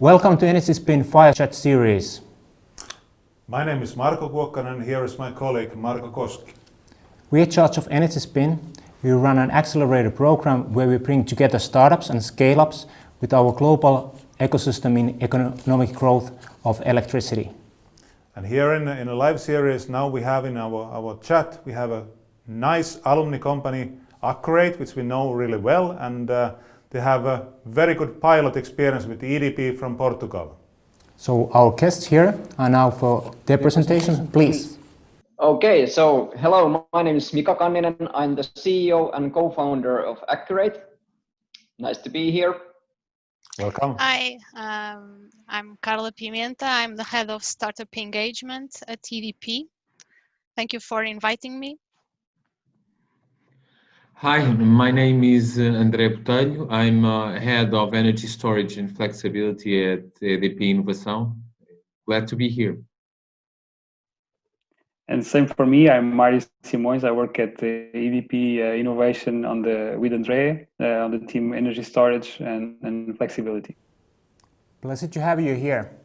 Welcome to EnergySpin Fireside series. My name is Marko Kuokkanen, and here is my colleague Marko Koski. We are in charge of EnergySpin. We run an accelerator program where we bring together startups and scale-ups with our global ecosystem in economic growth of electricity. And here in a live series now we have in our chat, we have a nice alumni company, Akkurate, which we know really well, and they have a very good pilot experience with the EDP from Portugal. So our guests here are now for their presentation, please. Okay, so hello, my name is Mika Kanninen. I'm the CEO and co-founder of Akkurate. Nice to be here. Welcome. Hi, I'm Carla Pimenta. I'm the head of startup engagement at EDP. Thank you for inviting me. Hi, my name is André Botelho. I'm head of energy storage and flexibility at EDP Inovação. Glad to be here. And same for me. I'm Mário Simões. I work at EDP Innovation with André on the team energy storage and flexibility. Pleasure to have you here.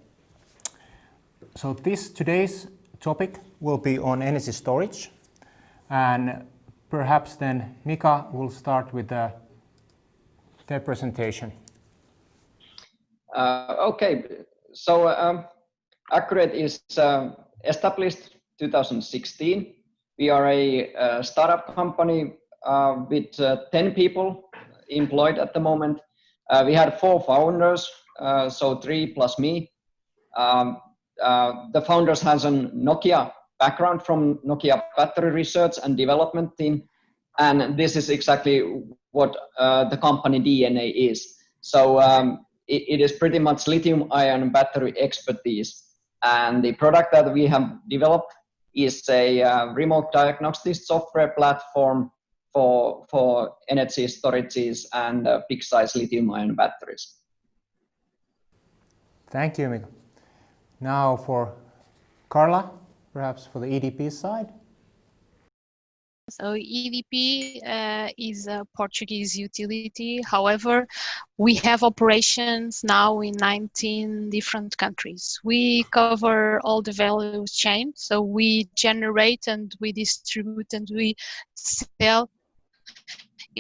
So today's topic will be on energy storage, and perhaps then Mika will start with their presentation. Okay, so Akkurate is established 2016. We are a startup company with 10 people employed at the moment. We had 4 founders, so 3 plus me. The founders has a Nokia background from Nokia battery research and development team, and this is exactly what the company DNA is. So it is pretty much lithium-ion battery expertise, and the product that we have developed is a remote diagnostic software platform for energy storages and big size lithium-ion batteries. Thank you, Mika. Now for Carla, perhaps for the EDP side. So EDP is a Portuguese utility. However, we have operations now in 19 different countries. We cover all the value chain. So we generate and we distribute and we sell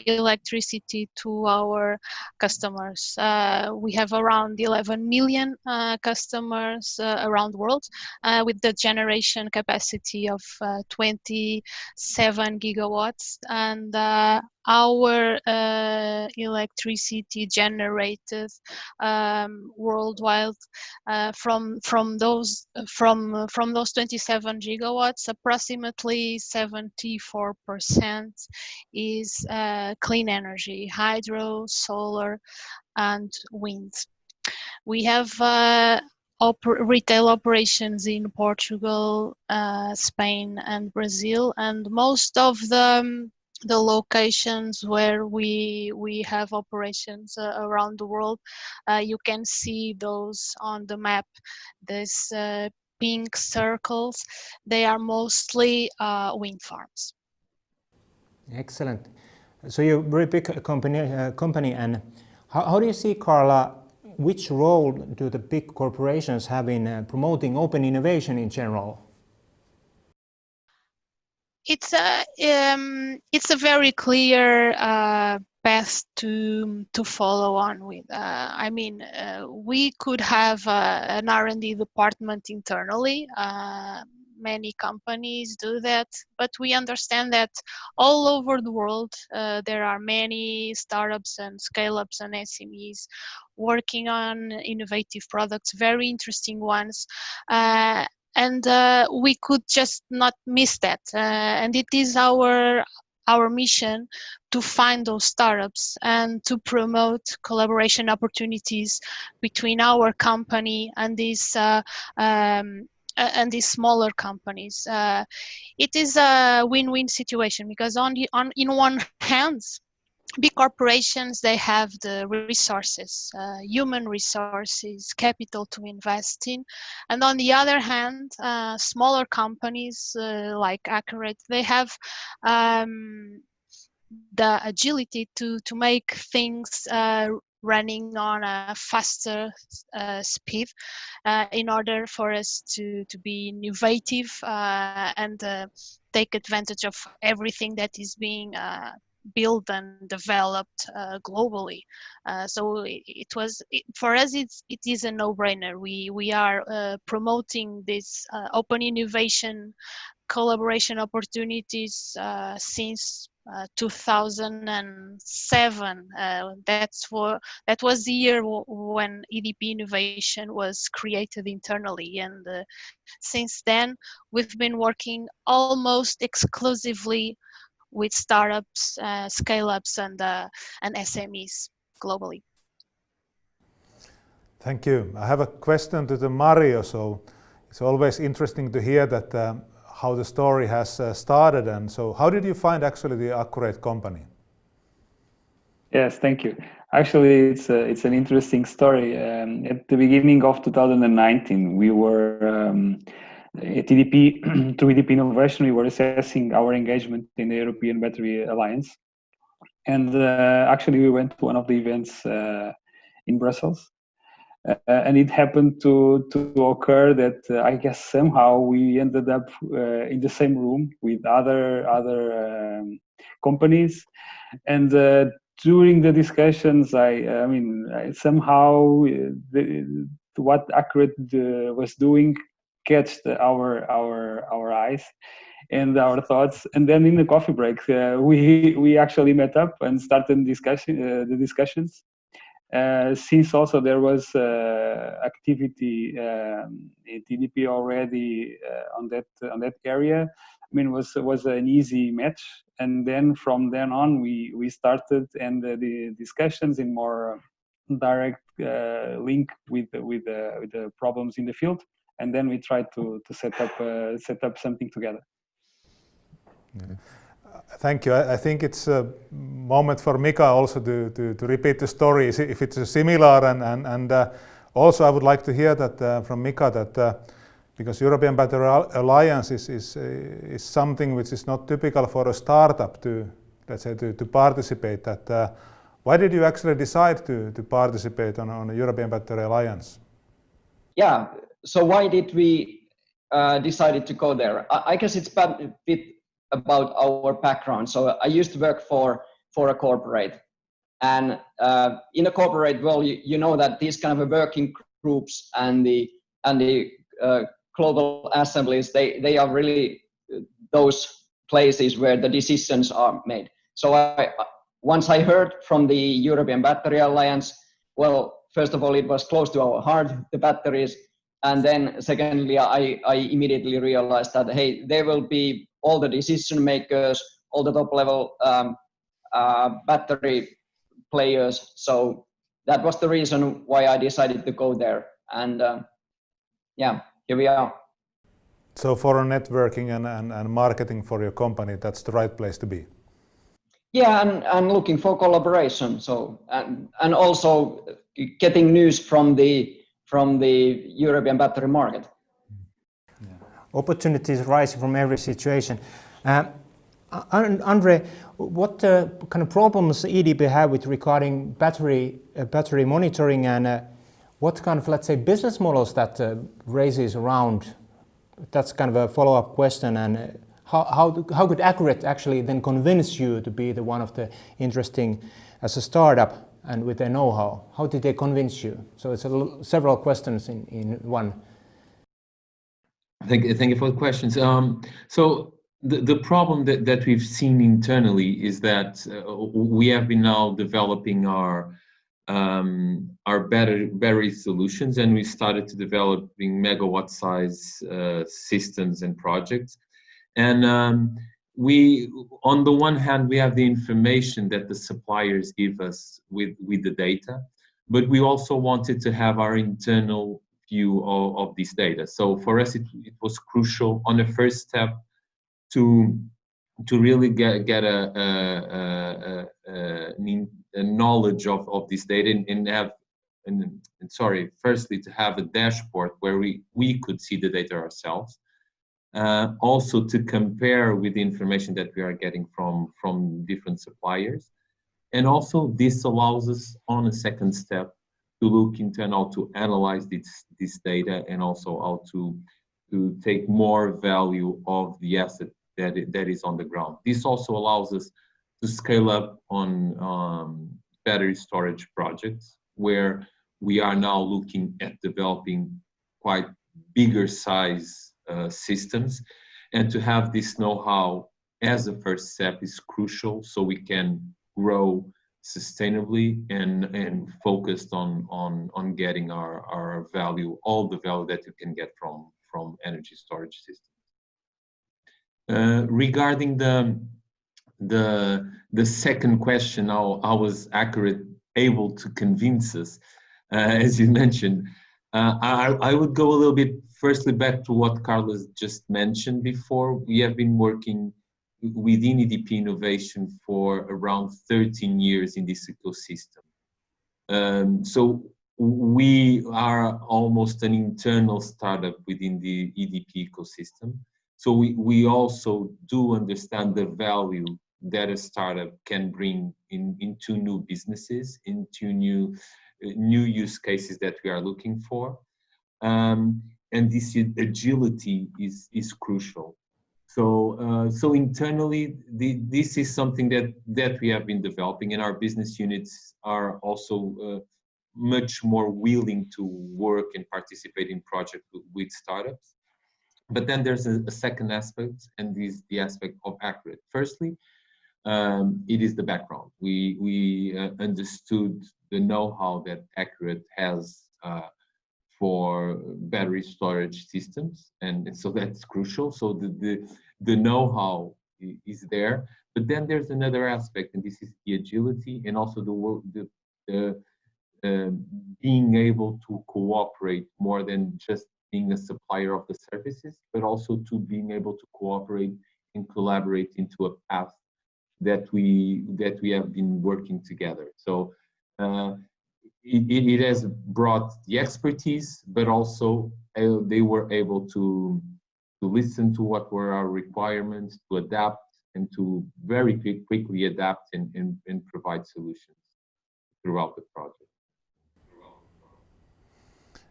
electricity to our customers. We have around 11 million customers around the world with the generation capacity of 27 gigawatts, and our electricity generated worldwide from those 27 gigawatts, approximately 74% is clean energy, hydro, solar, and wind. We have retail operations in Portugal, Spain, and Brazil, and most of the locations where we have operations around the world, you can see those on the map. These pink circles, they are mostly wind farms. Excellent. So you're a very big company, and how do you see, Carla, which role do the big corporations have in promoting open innovation in general? It's a very clear path to follow on with. I mean, we could have an R&D department internally. Many companies do that, but we understand that all over the world there are many startups and scale-ups and SMEs working on innovative products, very interesting ones. And we could just not miss that. And it is our mission to find those startups and to promote collaboration opportunities between our company and these smaller companies. It is a win-win situation because in one hand, big corporations, they have the resources, human resources, capital to invest in. And on the other hand, smaller companies like Akkurate, they have the agility to make things running on a faster speed in order for us to be innovative and take advantage of everything that is being built and developed globally. So for us it is a no-brainer. We are promoting this open innovation collaboration opportunities since 2007. That was the year when EDP Innovation was created internally, and since then we've been working almost exclusively with startups, scale-ups, and SMEs globally. Thank you. I have a question to the Mário. So it's always interesting to hear that how the story has started, and so how did you find actually the Akkurate company? Yes, thank you. Actually, it's an interesting story. At the beginning of 2019, we were at EDP through EDP Innovation. We were assessing our engagement in the European Battery Alliance, and actually we went to one of the events in Brussels. And it happened to occur that I guess somehow we ended up in the same room with other companies, and during the discussions, I mean somehow what Akkurate was doing catched our eyes and our thoughts, and then in the coffee break we actually met up and started the discussions. Since also there was activity at EDP already on that area, I mean, was an easy match. And then from then on, we started, and the discussions in more direct link with the problems in the field, and then we tried to set up something together. Yeah. Thank you. I think it's a moment for Mika also to repeat the story if it's similar, and also I would like to hear that from Mika that because European Battery Alliance is something which is not typical for a startup to, let's say, to participate. That why did you actually decide to participate on a European Battery Alliance? Yeah. So why did we decided to go there? I guess it's a bit about our background. So I used to work for a corporate, and in a corporate world, you know that these kind of working groups and the global assemblies, they are really those places where the decisions are made. So once I heard from the European Battery Alliance, well, first of all, it was close to our heart, the batteries. And then secondly, I immediately realized that, hey, there will be all the decision makers, all the top level battery players. So that was the reason why I decided to go there. And yeah, here we are. So for networking and marketing for your company, that's the right place to be. Yeah, and looking for collaboration. So and also getting news from the European battery market. Yeah. Opportunities rise from every situation. André, what kind of problems EDP have with regarding battery monitoring, and what kind of, let's say, business models that raises around? That's kind of a follow-up question. And how could Akkurate actually then convince you to be the one of the interesting as a startup and with their know-how? How did they convince you? So it's several questions in one. Thank you for the questions. So the problem that we've seen internally is that we have been now developing our battery solutions, and we started to developing megawatt size systems and projects. And we, on the one hand, we have the information that the suppliers give us with the data, but we also wanted to have our internal view of this data. So for us, it was crucial on the first step to really get a knowledge of this data and have, firstly to have a dashboard where we could see the data ourselves. Also to compare with the information that we are getting from different suppliers, And also this allows us on a second step to look into and how to analyze this data, and also how to take more value of the asset that is on the ground. This also allows us to scale up on battery storage projects, where we are now looking at developing quite bigger size systems, and to have this know-how as a first step is crucial, so we can grow sustainably and focused on getting our value, all the value that you can get from energy storage systems. Regarding the second question, how was Akkurate able to convince us, as you mentioned, I would go a little bit firstly back to what Carla just mentioned before. We have been working within EDP Innovation for around 13 years in this ecosystem. So we are almost an internal startup within the EDP ecosystem. So we also do understand the value that a startup can bring into new businesses, into new use cases that we are looking for. And this agility is crucial. So internally, this is something that we have been developing, and our business units are also much more willing to work and participate in projects with startups. But then there's a second aspect, and this is the aspect of Akkurate. Firstly, it is the background. We understood the know-how that Akkurate has for battery storage systems, and so that's crucial. So the know-how is there, but then there's another aspect, and this is the agility, and also the being able to cooperate more than just being a supplier of the services, but also to being able to cooperate and collaborate into a path that we have been working together. So it has brought the expertise, but also they were able to listen to what were our requirements, to adapt, and to very quickly adapt and provide solutions throughout the project.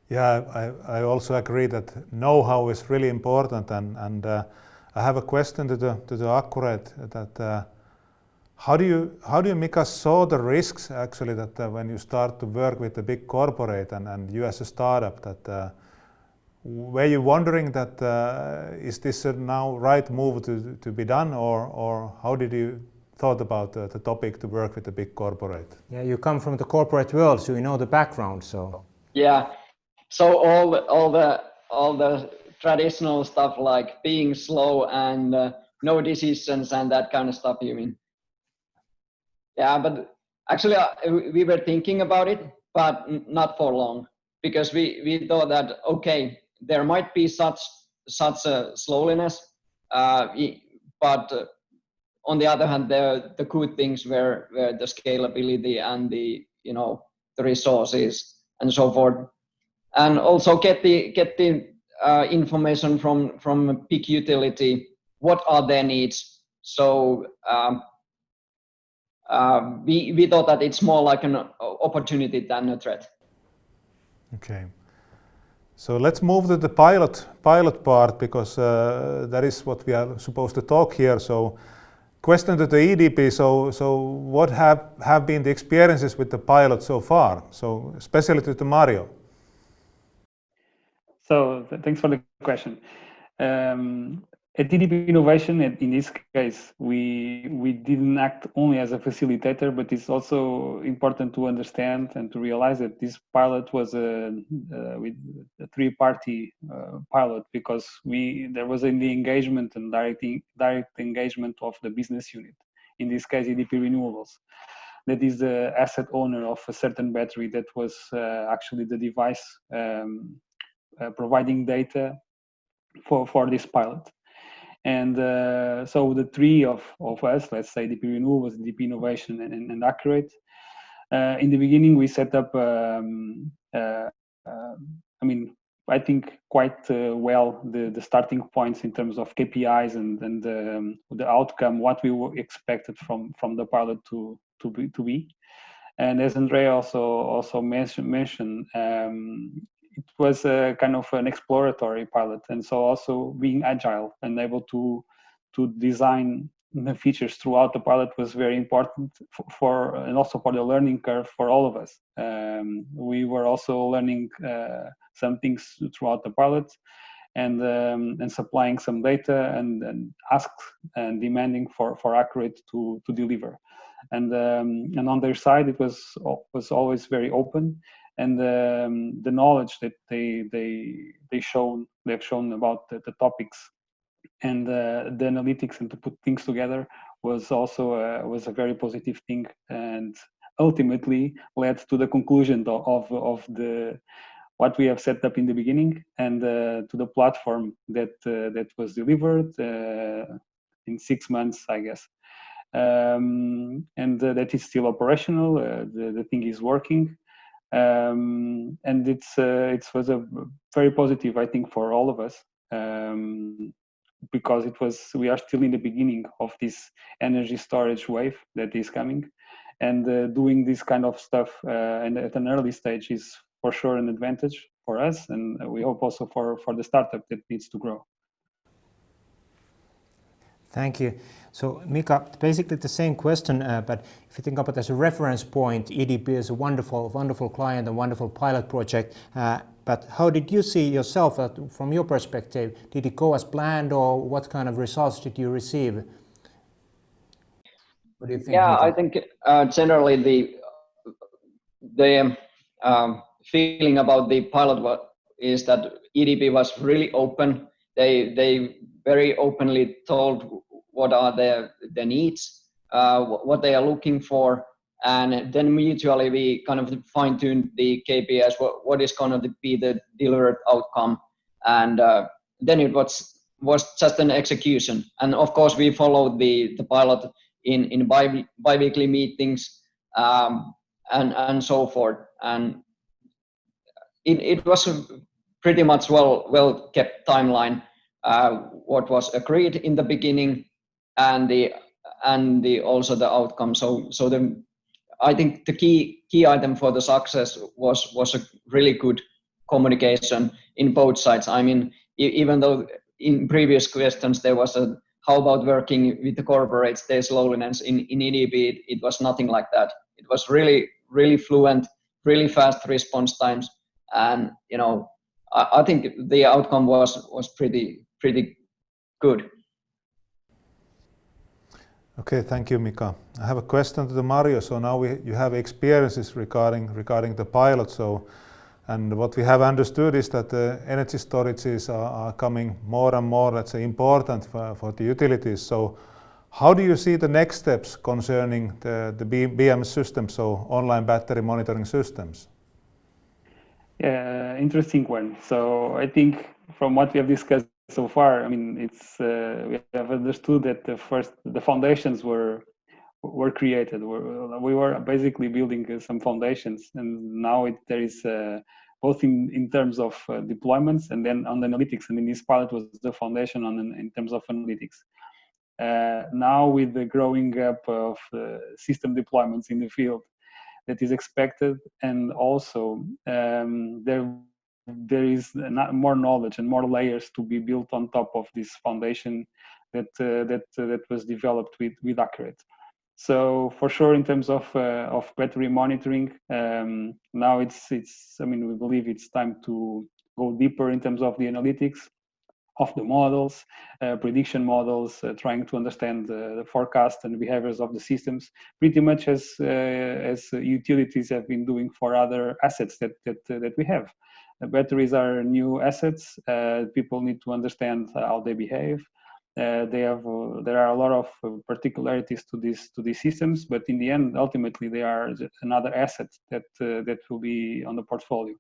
Yeah, I also agree that know-how is really important, and I have a question to the Akkurate, that how do you Mika saw the risks actually that when you start to work with a big corporate and you as a startup, that were you wondering that is this now right move to be done, or how did you thought about the topic to work with a big corporate? Yeah, you come from the corporate world, so you know the background. So yeah, so all the traditional stuff like being slow and no decisions and that kind of stuff, you mean? Yeah, but actually we were thinking about it, but not for long, because we thought that okay, there might be such a slowness, but on the other hand, the good things were the scalability and the resources and so forth, and also get the information from a big utility. What are their needs? So we thought that it's more like an opportunity than a threat. Okay, so let's move to the pilot part, because that is what we are supposed to talk here. So question to the EDP, so what have been the experiences with the pilot so far? So especially to the Mário. So thanks for the question. At EDP Innovation, in this case, we didn't act only as a facilitator, but it's also important to understand and to realize that this pilot was with a three-party pilot, because there was in the engagement and direct engagement of the business unit. In this case, EDP Renewables, that is the asset owner of a certain battery that was actually the device providing data for this pilot. And so the three of us, let's say EDP Renewables, EDP Innovation, and Akkurate, in the beginning we set up, I think, quite well the starting points in terms of KPIs and the outcome, what we expected from the pilot to be. And as André also mentioned, it was a kind of an exploratory pilot, and so also being agile and able to design the features throughout the pilot was very important for and also for the learning curve for all of us. We were also learning some things throughout the pilot, and supplying some data and asked and demanding for Akkurate to deliver. And on their side, it was always very open, and the knowledge that they've shown about the topics and the analytics and to put things together was also was a very positive thing, and ultimately led to the conclusion of the what we have set up in the beginning, and to the platform that was delivered in 6 months, I guess. And that is still operational. The thing is working, and it was a very positive, I think, for all of us, because we are still in the beginning of this energy storage wave that is coming, and doing this kind of stuff and at an early stage is for sure an advantage for us, and we hope also for the startup that needs to grow. Thank you. So Mika, basically the same question, but if you think about it as a reference point, EDP is a wonderful client, a wonderful pilot project. But how did you see yourself from your perspective? Did it go as planned, or what kind of results did you receive? What do you think? Yeah, Mika? I think generally the feeling about the pilot is that EDP was really open. They very openly told what are their needs, what they are looking for, and then mutually we kind of fine-tuned the KPIs, what is going to be the delivered outcome, and then it was just an execution. And of course we followed the pilot in bi-weekly meetings and so forth, and it was a pretty much well kept timeline, what was agreed in the beginning, and also the outcome. So I think the key item for the success was a really good communication in both sides. I mean, even though in previous questions there was a how about working with the corporates, there's slowness in EDP, it was nothing like that. It was really fluent, really fast response times, and I think the outcome was pretty good. Okay, thank you, Mika. I have a question to the Mário. So now you have experiences regarding the pilot. So, and what we have understood is that the energy storages are coming more and more, let's say, important for the utilities. So, how do you see the next steps concerning the BM systems, so online battery monitoring systems? Yeah, interesting one. So I think from what we have discussed so far, I mean, it's we have understood that the foundations were created. We were basically building some foundations, and now there is both in terms of deployments and then on the analytics. And in this pilot was the foundation in terms of analytics. Now with the growing up of system deployments in the field that is expected, and also there is more knowledge and more layers to be built on top of this foundation that was developed with Akkurate. So for sure, in terms of battery monitoring, now it's I mean, we believe it's time to go deeper in terms of the analytics of the models, prediction models, trying to understand the forecast and behaviors of the systems, pretty much as utilities have been doing for other assets that we have. The batteries are new assets. People need to understand how they behave. There are a lot of particularities to these systems, but in the end, ultimately, they are another asset that will be on the portfolio.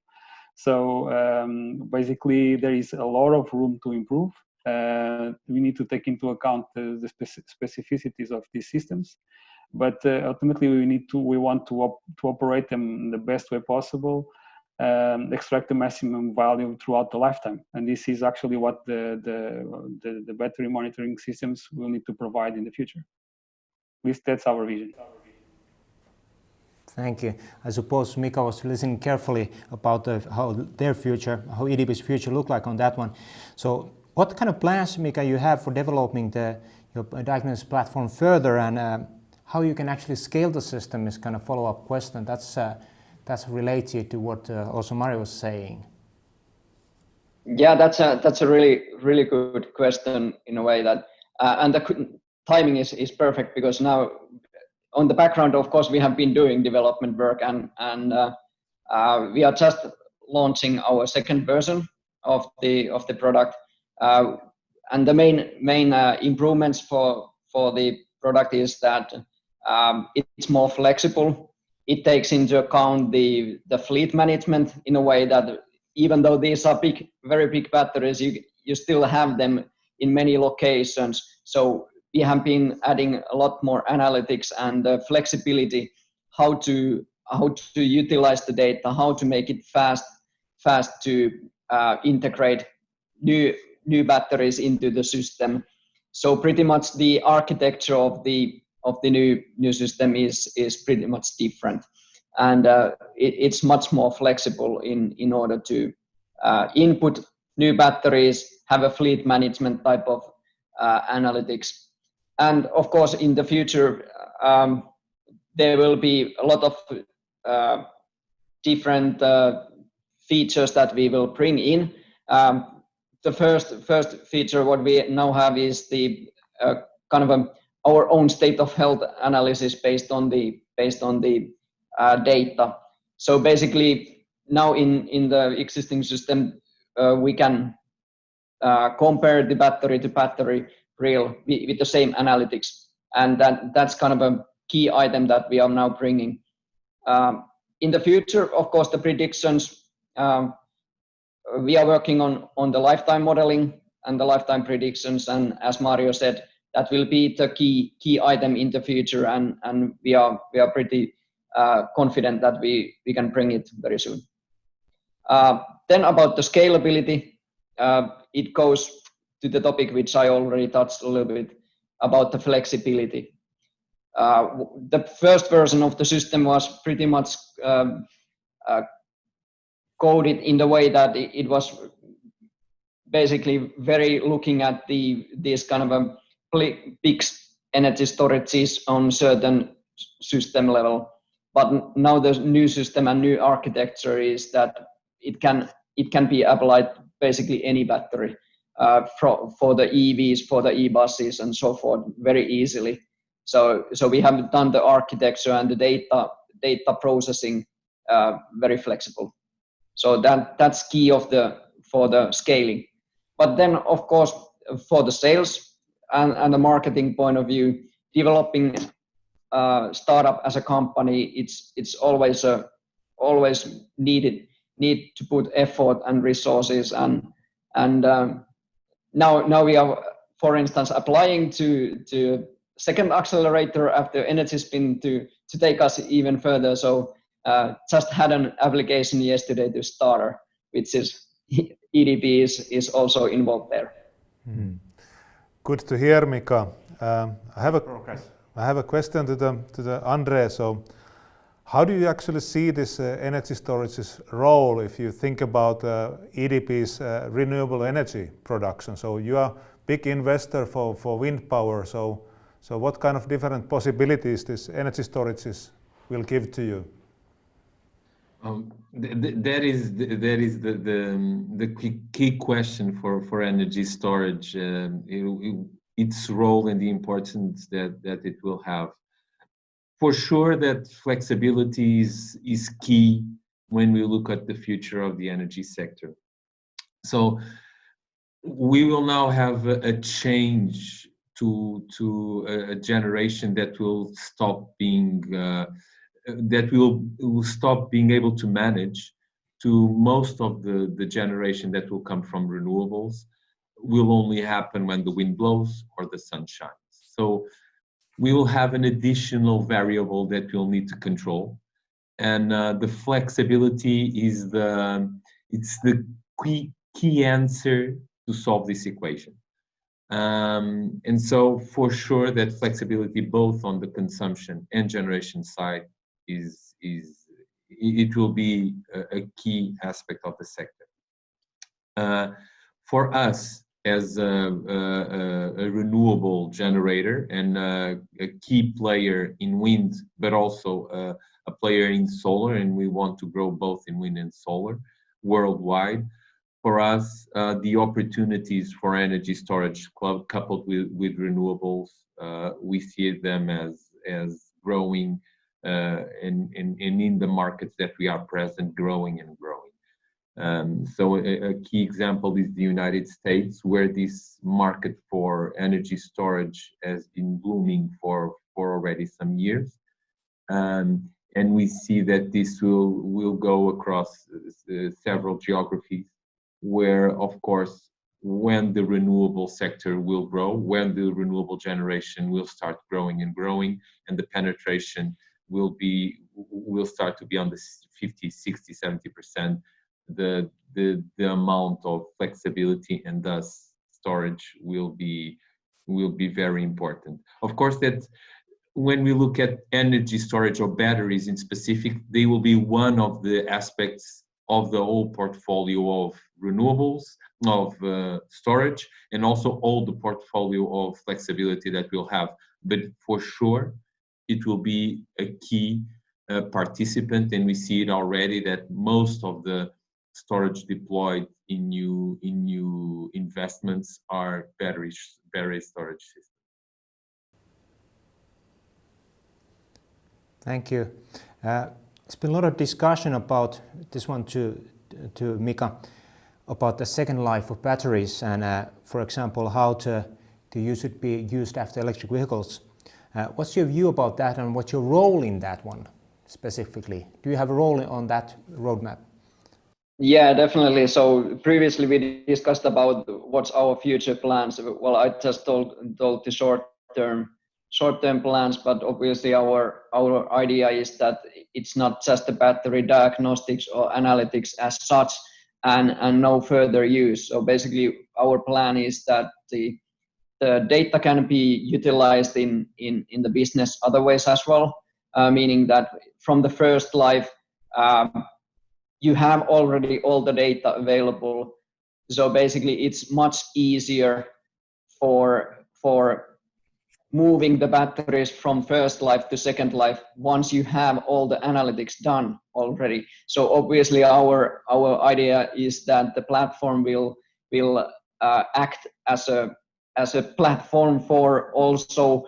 So basically, there is a lot of room to improve. We need to take into account the specificities of these systems, but ultimately, we want to operate them in the best way possible, extract the maximum value throughout the lifetime. And this is actually what the battery monitoring systems will need to provide in the future. At least that's our vision. Thank you. I suppose Mika was listening carefully about how their future, how EDP's future look like on that one. So what kind of plans, Mika, you have for developing your diagnosis platform further, and how you can actually scale the system is kind of follow-up question. That's related to what also Mário was saying. Yeah, that's a really good question in a way that, and the timing is perfect, because now on the background, of course, we have been doing development work, and we are just launching our second version of the product, and the main improvements for the product is that it's more flexible. It takes into account the fleet management in a way that even though these are very big batteries, you still have them in many locations. So we have been adding a lot more analytics and flexibility, how to utilize the data, how to make it fast to integrate new batteries into the system. So pretty much the architecture of the new system is pretty much different, and it's much more flexible in order to input new batteries, have a fleet management type of analytics. And of course, in the future, there will be a lot of different features that we will bring in. The first feature what we now have is the kind of our own state of health analysis based on the data. So basically, now in the existing system, we can compare the battery to battery reel with the same analytics, and that's kind of a key item that we are now bringing. In the future, of course, the predictions, we are working on the lifetime modeling and the lifetime predictions, and as Mário said, that will be the key item in the future, and we are pretty confident that we can bring it very soon. Then about the scalability, it goes to the topic which I already touched a little bit about the flexibility. The first version of the system was pretty much coded in the way that it was basically very looking at these kind of big energy storages on certain system level. But now the new system and new architecture is that it can be applied basically any battery for the EVs, for the e-buses and so forth very easily. So we have done the architecture and the data processing very flexible. So that's key for the scaling. But then of course for the sales and the marketing point of view, developing startup as a company, it's always need to put effort and resources, and now we are, for instance, applying to second accelerator after EnergySpin to take us even further. So just had an application yesterday to Starter, which is EDP is also involved there. Good to hear, Mika. I have a question to the André. So, how do you actually see this energy storage's role if you think about EDP's renewable energy production? So you are a big investor for wind power. So what kind of different possibilities this energy storages will give to you? That is the key question for energy storage, its role and the importance that it will have. For sure that flexibility is key when we look at the future of the energy sector. So we will now have a change to a generation that will stop being will stop being able to manage, to most of the generation that will come from renewables will only happen when the wind blows or the sun shines. So we will have an additional variable that we'll need to control. and the flexibility is the key answer to solve this equation. And so for sure that flexibility both on the consumption and generation side it will be a key aspect of the sector. For us as a renewable generator and a key player in wind, but also a player in solar, and we want to grow both in wind and solar worldwide. For us, the opportunities for energy storage coupled with renewables, we see them as growing and in the markets that we are present, growing and growing. So a key example is the United States, where this market for energy storage has been blooming for already some years. And we see that this will go across several geographies, where, of course, when the renewable sector will grow, when the renewable generation will start growing, and the penetration will start to be on the 50, 60, 70%, the amount of flexibility and thus storage will be very important. Of course, that when we look at energy storage or batteries in specific, they will be one of the aspects of the whole portfolio of renewables, of storage, and also all the portfolio of flexibility that we'll have. But for sure, it will be a key participant, and we see it already that most of the storage deployed in new investments are battery storage systems. Thank you. There's been a lot of discussion about this one to Mika, about the second life of batteries and, for example, how to use it be used after electric vehicles. What's your view about that, and what's your role in that one specifically? Do you have a role on that roadmap? Yeah, definitely. So previously we discussed about what's our future plans. Well, I just told the short-term plans, but obviously our idea is that it's not just the battery diagnostics or analytics as such, and no further use. So basically our plan is that the data can be utilized in the business other ways as well, meaning that from the first life you have already all the data available. So basically it's much easier for moving the batteries from first life to second life once you have all the analytics done already. So obviously our idea is that the platform will act as a platform for also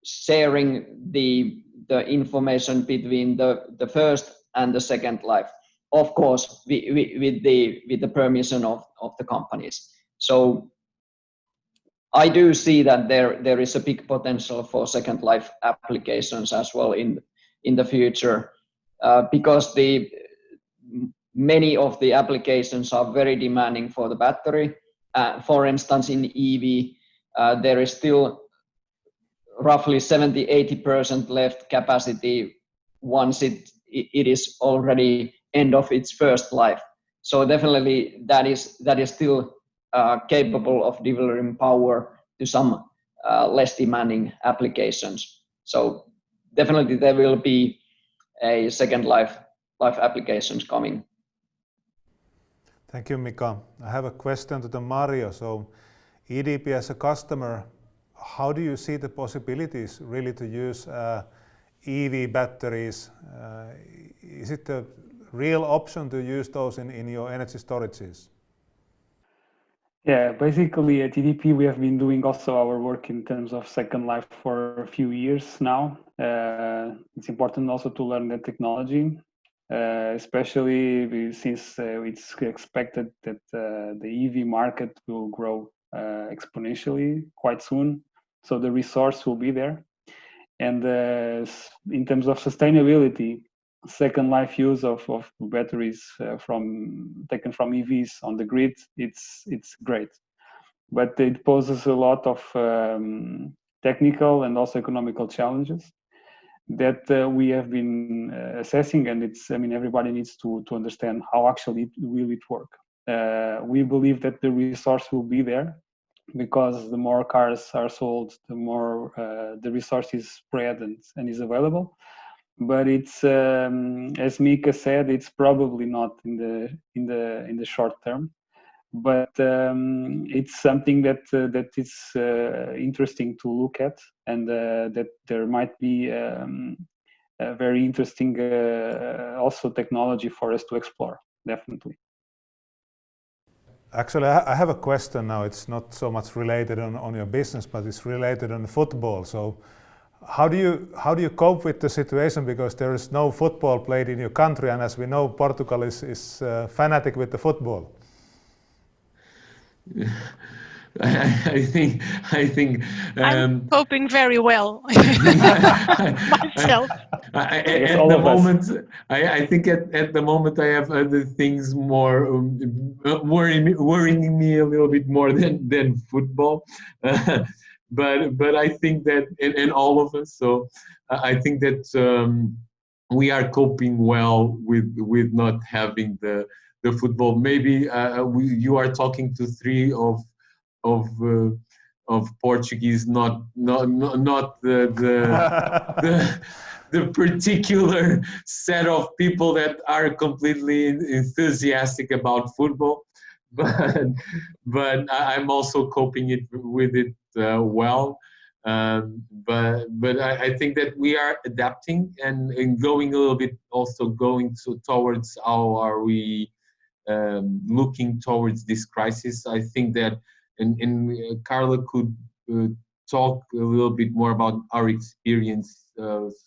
sharing the information between the first and the second life, of course with the permission of the companies. So I do see that there is a big potential for second life applications as well in the future, because many of the applications are very demanding for the battery. For instance, in EV, there is still roughly 70-80% left capacity once it is already end of its first life. So definitely that is still capable of delivering power to some less demanding applications. So definitely there will be a second life applications coming. Thank you, Mika. I have a question to the Mário. So EDP as a customer, how do you see the possibilities really to use EV batteries? Is it a real option to use those in your energy storages? Yeah, basically at EDP we have been doing also our work in terms of second life for a few years now. It's important also to learn the technology, especially since it's expected that the EV market will grow exponentially quite soon. So the resource will be there. And in terms of sustainability, second life use of batteries taken from EVs on the grid, it's great, but it poses a lot of technical and also economical challenges. that we have been assessing, and it's, I mean, everybody needs to understand how actually will it work. We believe that the resource will be there, because the more cars are sold, the more the resource is spread and is available. But it's, as Mika said, it's probably not in the short term. But it's something that is interesting to look at, and that there might be a very interesting also technology for us to explore, definitely. Actually, I have a question now. It's not so much related on your business, but it's related on football. So how do you cope with the situation, because there is no football played in your country, and as we know, Portugal is fanatic with the football. I think I'm coping very well myself. At the moment, I think at the moment I have other things more worrying me a little bit more than football. But I think that, and all of us, so I think that we are coping well with not having the football. Maybe you are talking to three of Portuguese, not the particular set of people that are completely enthusiastic about football, but I'm also coping with it well. But I think that we are adapting and going a little bit, also going towards how are we looking towards this crisis. I think that, and Carla could talk a little bit more about our experience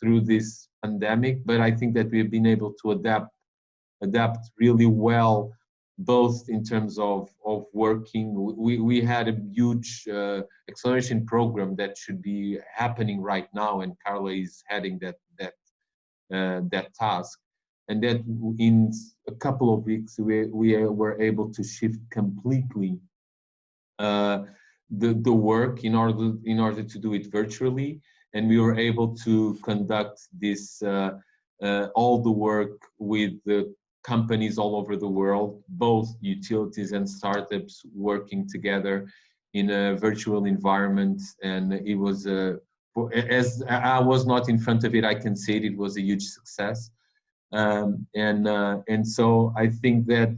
through this pandemic, but I think that we've been able to adapt really well, both in terms of working. We had a huge acceleration program that should be happening right now, and Carla is heading that task. And that in a couple of weeks we were able to shift completely the work in order to do it virtually, and we were able to conduct this all the work with the companies all over the world, both utilities and startups, working together in a virtual environment. And it was as I was not in front of it, I can say it was a huge success. And so I think that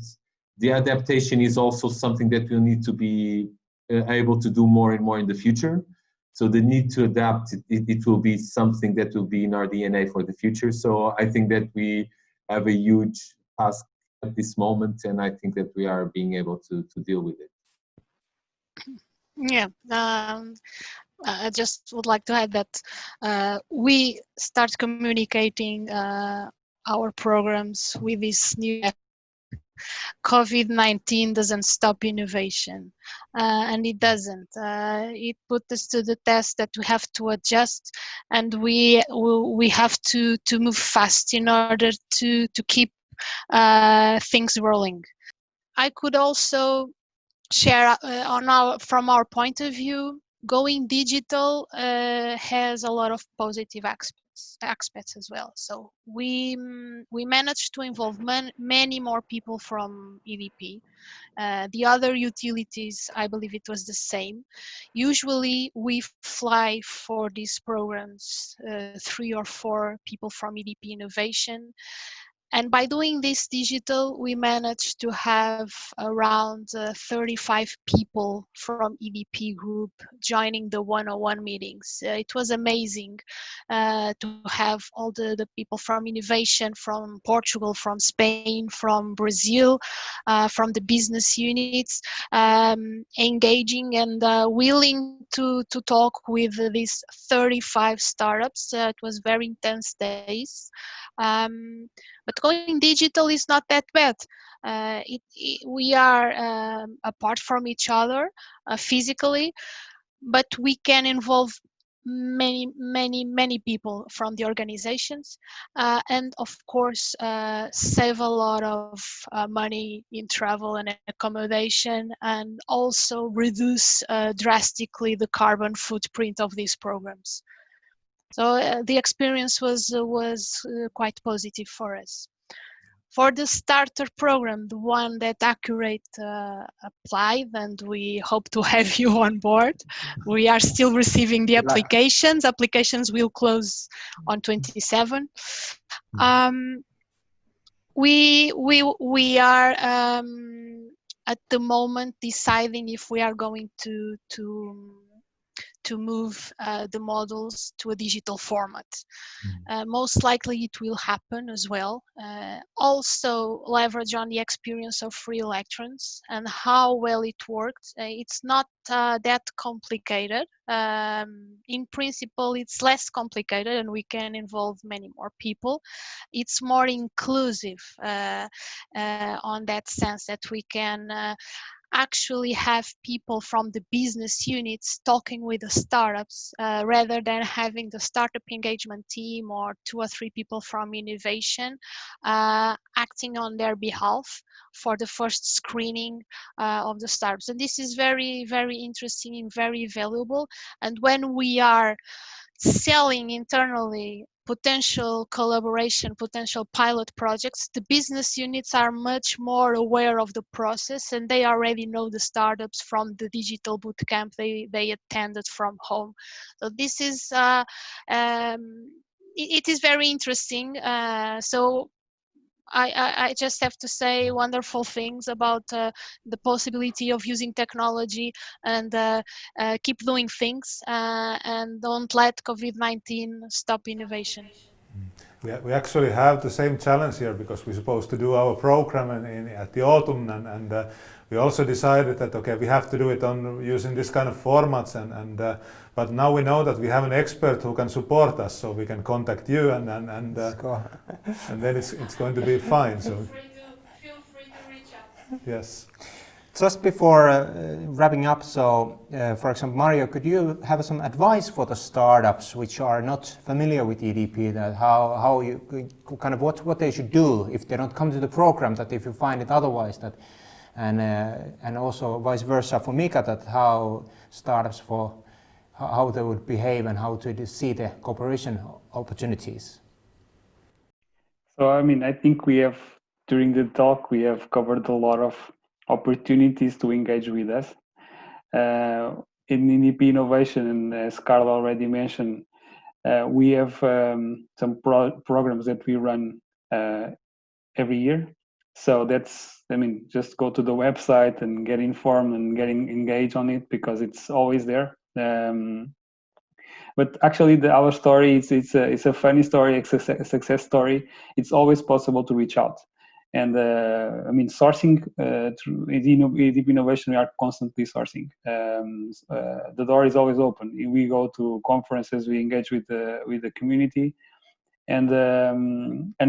the adaptation is also something that we'll need to be able to do more and more in the future. So the need to adapt, it will be something that will be in our DNA for the future. So I think that we have a huge task at this moment, and I think that we are being able to deal with it. Yeah, I just would like to add that we start communicating our programs with this new COVID-19 doesn't stop innovation, and it doesn't. It put us to the test that we have to adjust, and we have to move fast in order to keep things rolling. I could also share from our point of view, going digital has a lot of positive aspects as well. So we managed to involve many more people from EDP. The other utilities, I believe it was the same. Usually we fly for these programs 3 or 4 people from EDP Innovation. And by doing this digital, we managed to have around 35 people from EDP group joining the one-on-one meetings. It was amazing to have all the people from innovation, from Portugal, from Spain, from Brazil, from the business units, engaging and willing to talk with these 35 startups. It was very intense days. But going digital is not that bad. We are apart from each other physically, but we can involve many people from the organizations, and of course save a lot of money in travel and accommodation, and also reduce drastically the carbon footprint of these programs. So the experience was quite positive for us. For the starter program, the one that Akkurate applied, and we hope to have you on board. We are still receiving the applications. Applications will close on 27. We are at the moment deciding if we are going to move the models to a digital format. Most likely it will happen as well. Also leverage on the experience of free electrons and how well it worked. It's not that complicated. In principle, it's less complicated and we can involve many more people. It's more inclusive on that sense that we can actually have people from the business units talking with the startups rather than having the startup engagement team or 2 or 3 people from innovation acting on their behalf for the first screening of the startups. And this is very, very interesting and very valuable. And when we are selling internally potential collaboration, potential pilot projects, the business units are much more aware of the process and they already know the startups from the digital bootcamp they attended from home. So this is, it is very interesting. So I just have to say wonderful things about the possibility of using technology and keep doing things and don't let COVID-19 stop innovation. We actually have the same challenge here because we're supposed to do our program at the autumn and we also decided that okay, we have to do it on using this kind of formats but now we know that we have an expert who can support us, so we can contact you and then it's going to be fine. So Feel free to reach out. Yes. Just before wrapping up, so for example, Mário, could you have some advice for the startups which are not familiar with EDP, that how you kind of what they should do if they don't come to the program, that if you find it otherwise, that and also vice versa for Mika, that how startups how they would behave and how to see the cooperation opportunities? So I mean, I think we have during the talk we have covered a lot of opportunities to engage with us. In EDP Innovation, and as Carla already mentioned, we have some programs that we run every year. So that's, I mean, just go to the website and get informed and getting engaged on it because it's always there. But actually, our story it's a funny story, a success story. It's always possible to reach out. And I mean, sourcing through EDP Innovation, we are constantly sourcing. The door is always open. We go to conferences, we engage with the community, and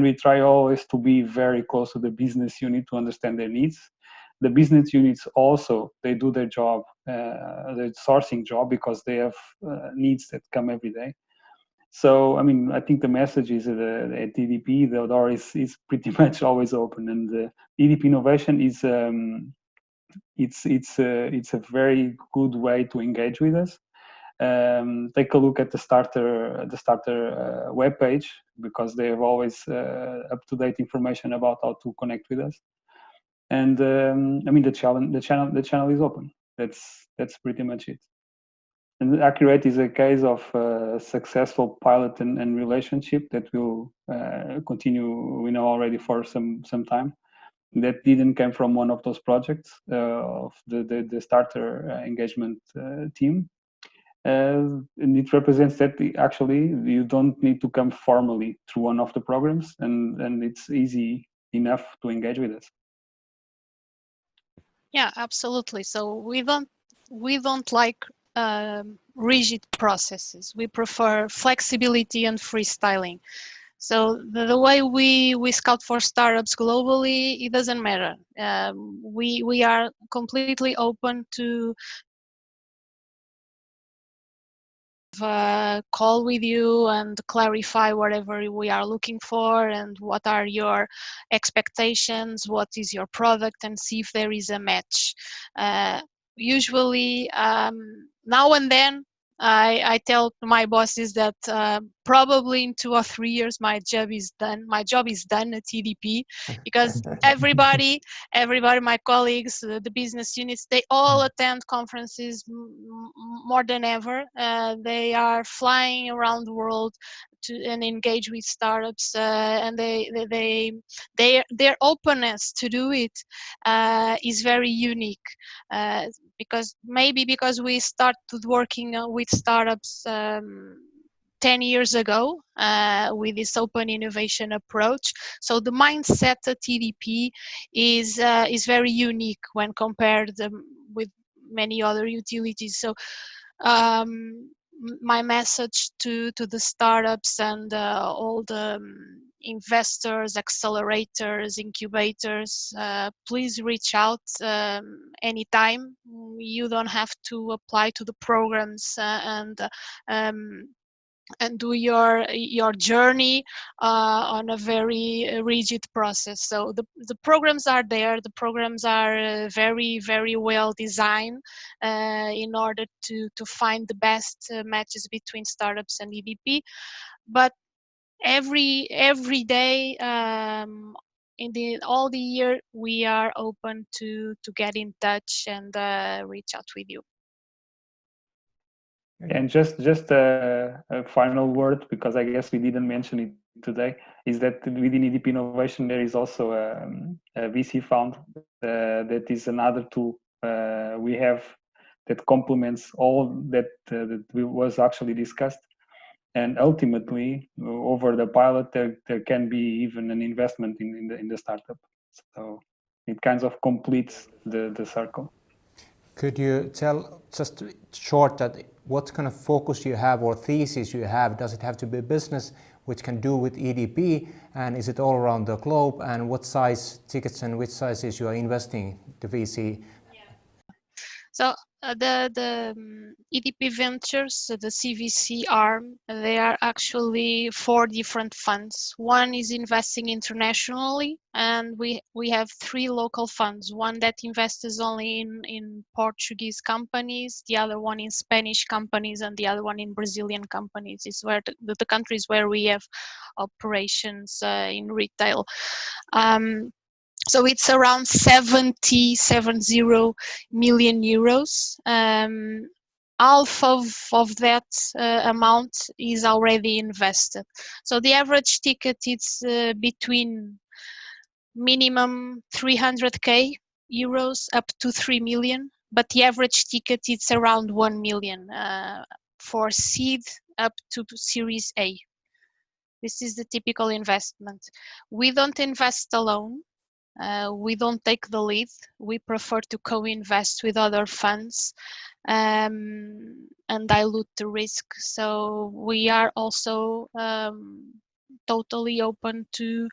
we try always to be very close to the business unit to understand their needs. The business units also, they do their job, their sourcing job, because they have needs that come every day. So, I mean, I think the message is at EDP, the door is pretty much always open, and EDP Innovation is it's a very good way to engage with us. Take a look at the starter webpage, because they have always up-to-date information about how to connect with us. And I mean, the channel is open. That's pretty much it. And Akkurate is a case of successful pilot and relationship that will continue, we know already, for some time. That didn't come from one of those projects of the starter engagement team. And it represents that actually you don't need to come formally through one of the programs, and it's easy enough to engage with us. Yeah, absolutely. So we don't like rigid processes. We prefer flexibility and freestyling. So the way we scout for startups globally, it doesn't matter. We are completely open to call with you and clarify whatever we are looking for and what are your expectations, what is your product, and see if there is a match. Usually now and then I tell my bosses that probably in 2 or 3 years my job is done. My job is done at EDP, because everybody, my colleagues, the business units, they all attend conferences more than ever. They are flying around the world and engage with startups, and their openness to do it is very unique. Because we started working with startups 10 years ago with this open innovation approach. So the mindset at TDP is very unique when compared with many other utilities. So my message to the startups and all the investors, accelerators, incubators, please reach out anytime. You don't have to apply to the programs and do your journey on a very rigid process. So the programs are there. The programs are very, very well designed in order to find the best matches between startups and EDP. But every day all the year we are open to get in touch and reach out with you. And just a final word, because I guess we didn't mention it today, is that within EDP Innovation there is also a VC fund that is another tool we have that complements all that was actually discussed. And ultimately, over the pilot, there can be even an investment in the startup. So it kind of completes the circle. Could you tell just short that what kind of focus you have or thesis you have? Does it have to be business which can do with EDP, and is it all around the globe? And what size tickets and which sizes you are investing the VC? So the EDP Ventures, the CVC arm, they are actually 4 different funds. One is investing internationally, and we have 3 local funds. One that invests only in Portuguese companies, the other one in Spanish companies, and the other one in Brazilian companies. It's where the countries where we have operations in retail. So it's around 70 million euros. Half of that amount is already invested. So the average ticket is between minimum 300k euros up to 3 million, but the average ticket is around 1 million for seed up to Series A. This is the typical investment. We don't invest alone. We don't take the lead. We prefer to co-invest with other funds and dilute the risk. So we are also totally open to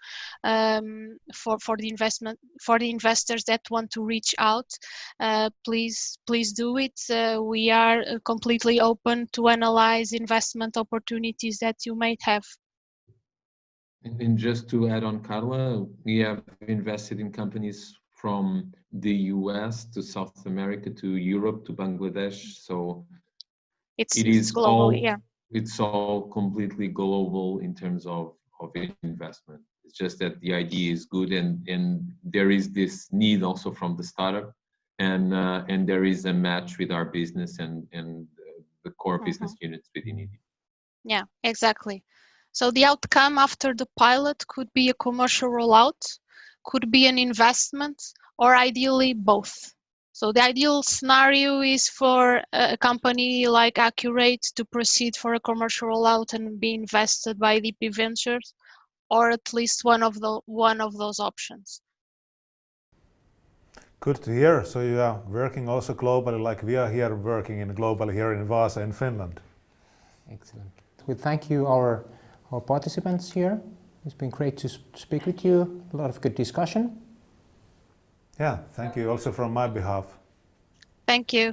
for the investors that want to reach out. Please do it. We are completely open to analyze investment opportunities that you might have. And just to add on, Carla, we have invested in companies from the US to South America to Europe to Bangladesh. So it's global, yeah. It's all completely global in terms of investment. It's just that the idea is good, and there is this need also from the startup, and there is a match with our business and the core business units within it. Yeah, exactly. So the outcome after the pilot could be a commercial rollout, could be an investment, or ideally both. So the ideal scenario is for a company like Akkurate to proceed for a commercial rollout and be invested by EDP Ventures, or at least one of those options. Good to hear. So you are working also globally, like we are here working globally here in Vaasa in Finland. Excellent. We thank you our participants here. It's been great to speak with you. A lot of good discussion. Yeah, thank you also from my behalf. Thank you.